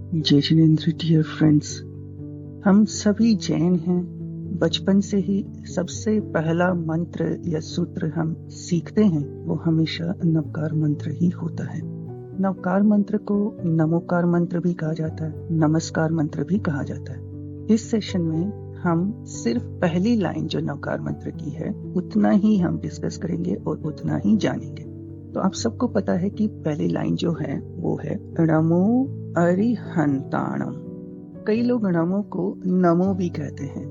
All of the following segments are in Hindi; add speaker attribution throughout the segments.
Speaker 1: जय जिनेंद्र डियर फ्रेंड्स, हम सभी जैन हैं। बचपन से ही सबसे पहला मंत्र या सूत्र हम सीखते हैं वो हमेशा नवकार मंत्र ही होता है। नवकार मंत्र को नमोकार मंत्र भी कहा जाता है, नमस्कार मंत्र भी कहा जाता है। इस सेशन में हम सिर्फ पहली लाइन जो नवकार मंत्र की है उतना ही हम डिस्कस करेंगे और उतना ही जानेंगे। तो आप सबको पता है कि पहली लाइन जो है वो है नमो अरिहंताणम। कई लोग नमो को नमो भी कहते हैं।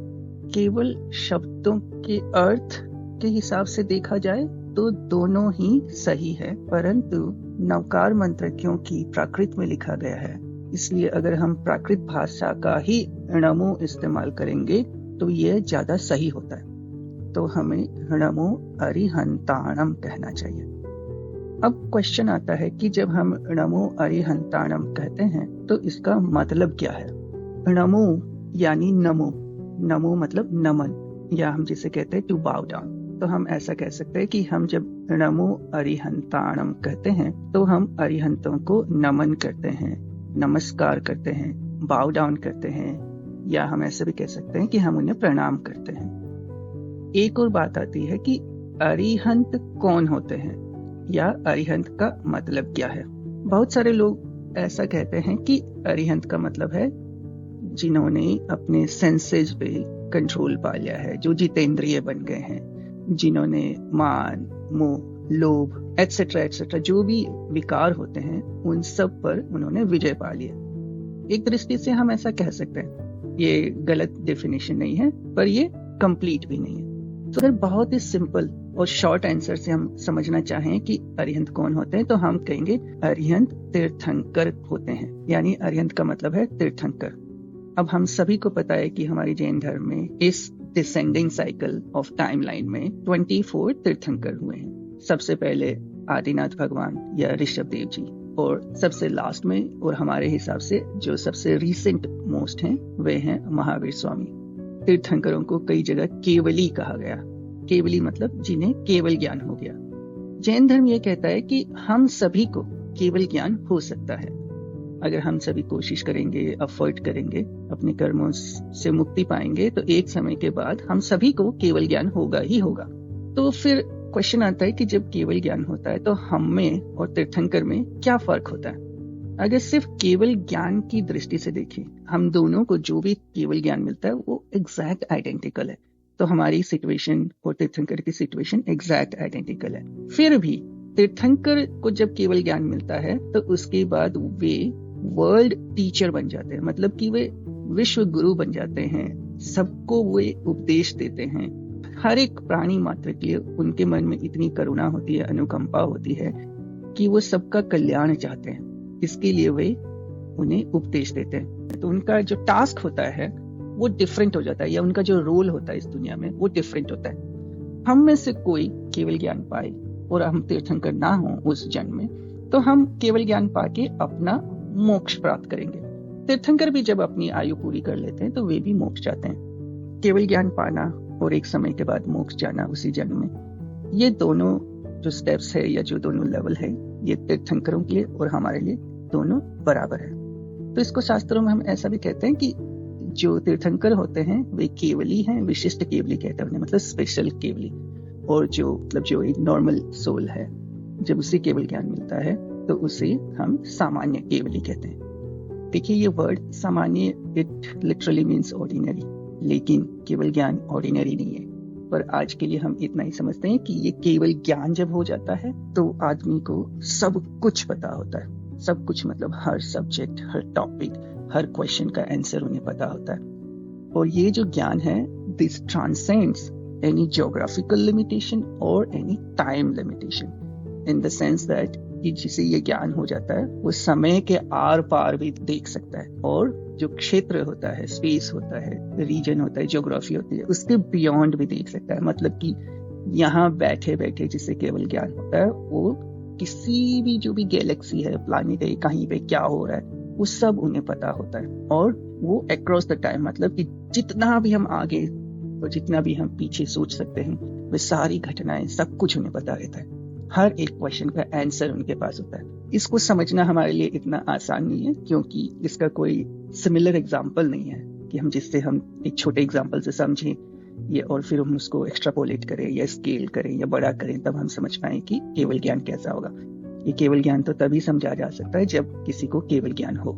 Speaker 1: केवल शब्दों के अर्थ के हिसाब से देखा जाए तो दोनों ही सही है, परंतु नवकार मंत्र क्योंकि प्राकृत में लिखा गया है, इसलिए अगर हम प्राकृत भाषा का ही नमो इस्तेमाल करेंगे तो यह ज्यादा सही होता है। तो हमें नमो अरिहंताणम कहना चाहिए। अब क्वेश्चन आता है कि जब हम नमो अरिहंताणम कहते हैं तो इसका मतलब क्या है। नमो यानी नमो, नमो मतलब नमन, या हम जिसे कहते हैं टू बाउ डाउन। तो हम ऐसा कह सकते हैं कि हम जब नमो अरिहंताणम कहते हैं तो हम अरिहंतों को नमन करते हैं, नमस्कार करते हैं, बाउ डाउन करते हैं, या हम ऐसे भी कह सकते हैं कि हम उन्हें प्रणाम करते हैं। एक और बात आती है कि अरिहंत कौन होते हैं या अरिहंत का मतलब क्या है। बहुत सारे लोग ऐसा कहते हैं कि अरिहंत का मतलब है जिन्होंने अपने सेंसेस पे कंट्रोल पा लिया है, जो जितेंद्रिय बन गए हैं, जिन्होंने मान, मोह, लोभ एटसेट्रा एटसेट्रा जो भी विकार होते हैं उन सब पर उन्होंने विजय पा लिया। एक दृष्टि से हम ऐसा कह सकते हैं। ये गलत डेफिनेशन नहीं है पर ये कंप्लीट भी नहीं है। तो अगर बहुत ही सिंपल और शॉर्ट आंसर से हम समझना चाहें कि अरिहंत कौन होते हैं तो हम कहेंगे अरिहंत तीर्थंकर होते हैं, यानी अरिहंत का मतलब है तीर्थंकर। अब हम सभी को पता है कि हमारी जैन धर्म में इस डिसेंडिंग साइकिल ऑफ टाइमलाइन में 24 तीर्थंकर हुए हैं। सबसे पहले आदिनाथ भगवान या ऋषभ देव जी, और सबसे लास्ट में और हमारे हिसाब से जो सबसे रिसेंट मोस्ट हैं वे हैं महावीर स्वामी। तीर्थंकरों को कई जगह केवली कहा गया। केवली मतलब जिन्हें केवल ज्ञान हो गया। जैन धर्म यह कहता है कि हम सभी को केवल ज्ञान हो सकता है अगर हम सभी कोशिश करेंगे, एफर्ट करेंगे, अपने कर्मों से मुक्ति पाएंगे तो एक समय के बाद हम सभी को केवल ज्ञान होगा ही होगा। तो फिर क्वेश्चन आता है कि जब केवल ज्ञान होता है तो हम में और तीर्थंकर में क्या फर्क होता है। अगर सिर्फ केवल ज्ञान की दृष्टि से देखें, हम दोनों को जो भी केवल ज्ञान मिलता है वो एग्जैक्ट आइडेंटिकल है, तो हमारी सिचुएशन और तीर्थंकर की सिचुएशन एग्जैक्ट आइडेंटिकल है। फिर भी तीर्थंकर को जब केवल ज्ञान मिलता है तो उसके बाद वे वर्ल्ड टीचर बन जाते हैं, मतलब कि वे विश्व गुरु बन जाते हैं। सबको वे उपदेश देते हैं। हर एक प्राणी मात्र के लिए उनके मन में इतनी करुणा होती है, अनुकंपा होती है कि वो सबका कल्याण चाहते हैं। इसके लिए वे उन्हें उपदेश देते हैं। तो उनका जो टास्क होता है वो डिफरेंट हो जाता है, या उनका जो रोल होता है इस दुनिया में वो डिफरेंट होता है। हम में से कोई केवल ज्ञान पाए और हम तीर्थंकर ना हो उस जन्म में, तो हम केवल ज्ञान पाके अपना मोक्ष प्राप्त करेंगे। तीर्थंकर भी जब अपनी आयु पूरी कर लेते हैं तो वे भी मोक्ष जाते हैं। केवल ज्ञान पाना और एक समय के बाद मोक्ष जाना उसी जन्म में, ये दोनों जो स्टेप्स है या जो दोनों लेवल है, ये तीर्थंकरों के लिए और हमारे लिए दोनों बराबर है। तो इसको शास्त्रों में हम ऐसा भी कहते हैं कि जो तीर्थंकर होते हैं वे केवली हैं, विशिष्ट केवली कहते हैं उन्हें, मतलब स्पेशल केवली। और जो एक नॉर्मल सोल है, जब उसे केवल ज्ञान मिलता है तो उसे हम सामान्य केवली कहते हैं। देखिए ये वर्ड सामान्य, इट लिटरली मीन्स ऑर्डिनरी, लेकिन केवल ज्ञान ऑर्डिनरी नहीं है। पर आज के लिए हम इतना ही समझते हैं कि ये केवल ज्ञान जब हो जाता है तो आदमी को सब कुछ पता होता है। सब कुछ मतलब हर सब्जेक्ट, हर टॉपिक, हर क्वेश्चन का आंसर उन्हें पता होता है। और ये जो ज्ञान है, this transcends any geographical limitation और any time limitation, in the sense that जिसे ये ज्ञान हो जाता है वो समय के आर पार भी देख सकता है, और जो क्षेत्र होता है, स्पेस होता है, रीजन होता है, ज्योग्राफी होती है, उसके बियॉन्ड भी देख सकता है। मतलब कि यहाँ बैठे बैठे जिसे केवल ज्ञान होता है वो किसी भी जो भी गैलेक्सी है, प्लैनेट है, कहीं पे क्या हो रहा है वो सब उन्हें पता होता है। और वो अक्रॉस द टाइम, मतलब कि जितना भी हम आगे और जितना भी हम पीछे सोच सकते हैं वे सारी घटनाएं, सब कुछ उन्हें पता रहता है। हर एक क्वेश्चन का आंसर उनके पास होता है। इसको समझना हमारे लिए इतना आसान नहीं है, क्योंकि इसका कोई सिमिलर एग्जाम्पल नहीं है कि जिससे हम एक छोटे एग्जाम्पल से समझें ये और फिर हम उसको एक्स्ट्रापोलेट करें या स्केल करें या बड़ा करें, तब हम समझ पाए कि केवल ज्ञान कैसा होगा। ये केवल ज्ञान तो तभी समझा जा सकता है जब किसी को केवल ज्ञान हो।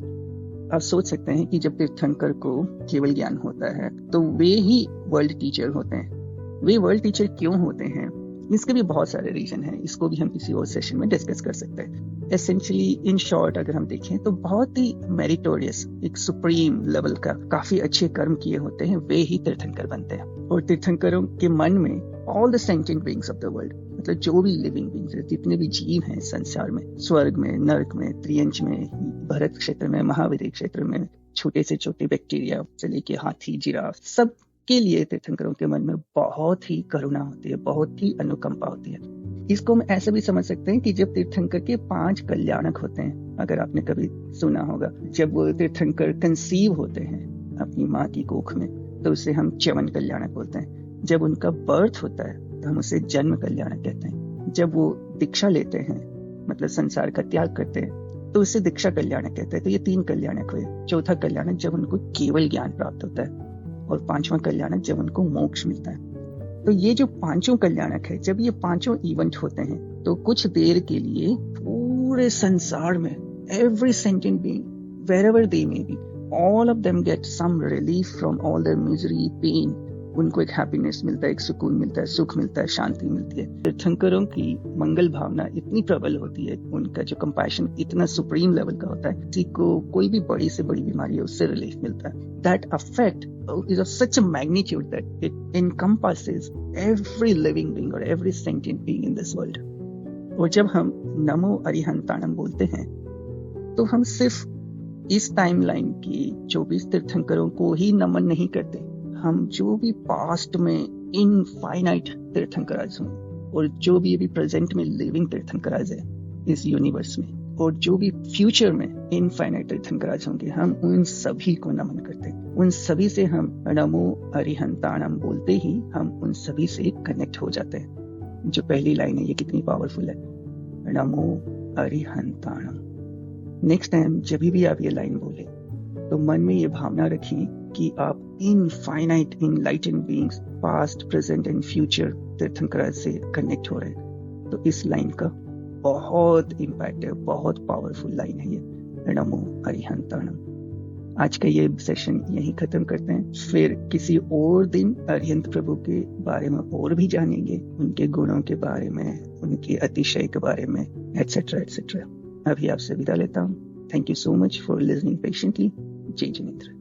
Speaker 1: आप सोच सकते हैं कि जब तीर्थंकर को केवल ज्ञान होता है तो वे ही वर्ल्ड टीचर होते हैं। वे वर्ल्ड टीचर क्यों होते हैं? इसके भी बहुत सारे रीजन हैं, इसको भी हम किसी और सेशन में डिस्कस कर सकते हैं। एसेंशियली इन शॉर्ट अगर हम देखें तो बहुत ही मेरिटोरियस, एक सुप्रीम लेवल का काफी अच्छे कर्म किए होते हैं, वे ही तीर्थंकर बनते हैं। और तीर्थंकरों के मन में all the sentient beings of the world, मतलब जो भी लिविंग बीइंग्स है, जितने भी जीव हैं संसार में, स्वर्ग में, नर्क में, त्रियंच में, भरत क्षेत्र में, महावीर क्षेत्र में, छोटे से छोटे बैक्टीरिया से लेके हाथी, जिराफ, सब के लिए तीर्थंकरों के मन में बहुत ही करुणा होती है, बहुत ही अनुकंपा होती है। इसको हम ऐसे भी समझ सकते हैं कि जब तीर्थंकर के 5 कल्याणक होते हैं, अगर आपने कभी सुना होगा, जब वो तीर्थंकर कंसीव होते हैं अपनी माँ की कोख में तो उसे हम च्यवन कल्याणक बोलते हैं। जब उनका बर्थ होता है तो हम उसे जन्म कल्याणक कहते हैं। जब वो दीक्षा लेते हैं, मतलब संसार का त्याग करते हैं, तो उसे दीक्षा कल्याणक कहते हैं। तो ये 3 कल्याणक हुए। चौथा कल्याणक जब उनको केवल ज्ञान प्राप्त होता है, और 5वां कल्याणक जब उनको मोक्ष मिलता है। तो ये जो 5 कल्याणक है, जब ये 5 इवेंट होते हैं तो कुछ देर के लिए पूरे संसार में every sentient being, wherever they may be, all of them get some relief from all their misery, pain. उनको एक हैप्पीनेस मिलता है, एक सुकून मिलता है, सुख मिलता है, शांति मिलती है। तीर्थंकरों की मंगल भावना इतनी प्रबल होती है, उनका जो कंपैशन इतना सुप्रीम लेवल का होता है, किसी को कोई भी बड़ी से बड़ी बीमारी है उससे रिलीफ मिलता है। That effect is of such a magnitude that it encompasses every living being or every sentient being in this world. और जब हम नमो अरिहंताणम बोलते हैं तो हम सिर्फ इस टाइमलाइन की 24 तीर्थंकरों को ही नमन नहीं करते, हम जो भी पास्ट में इनफाइनाइट तीर्थंकराज हों और जो भी अभी प्रेजेंट में लिविंग तीर्थंकराज है इस यूनिवर्स में, और जो भी फ्यूचर में इनफाइनाइट तीर्थंकराज होंगे, हम उन सभी को नमन करते हैं। उन सभी से हम नमो अरिहंताणम बोलते ही हम उन सभी से कनेक्ट हो जाते हैं। जो पहली लाइन है ये कितनी पावरफुल है, नमो अरिहंताणम। नेक्स्ट टाइम जब भी आप ये लाइन बोले तो मन में ये भावना रखिए कि आप infinite enlightened beings, past, present and future तीर्थंकराज से कनेक्ट हो रहे हैं। तो इस लाइन का बहुत इम्पैक्ट है, बहुत पावरफुल लाइन है ये, नमो अरिहंताणम। आज का ये सेशन यहीं खत्म करते हैं, फिर किसी और दिन अरिहंत प्रभु के बारे में और भी जानेंगे, उनके गुणों के बारे में, उनके अतिशय के बारे में, एटसेट्रा एटसेट्रा। अभी आपसे विदा लेता हूँ। Thank you so much for listening patiently. जय जिनेंद्र।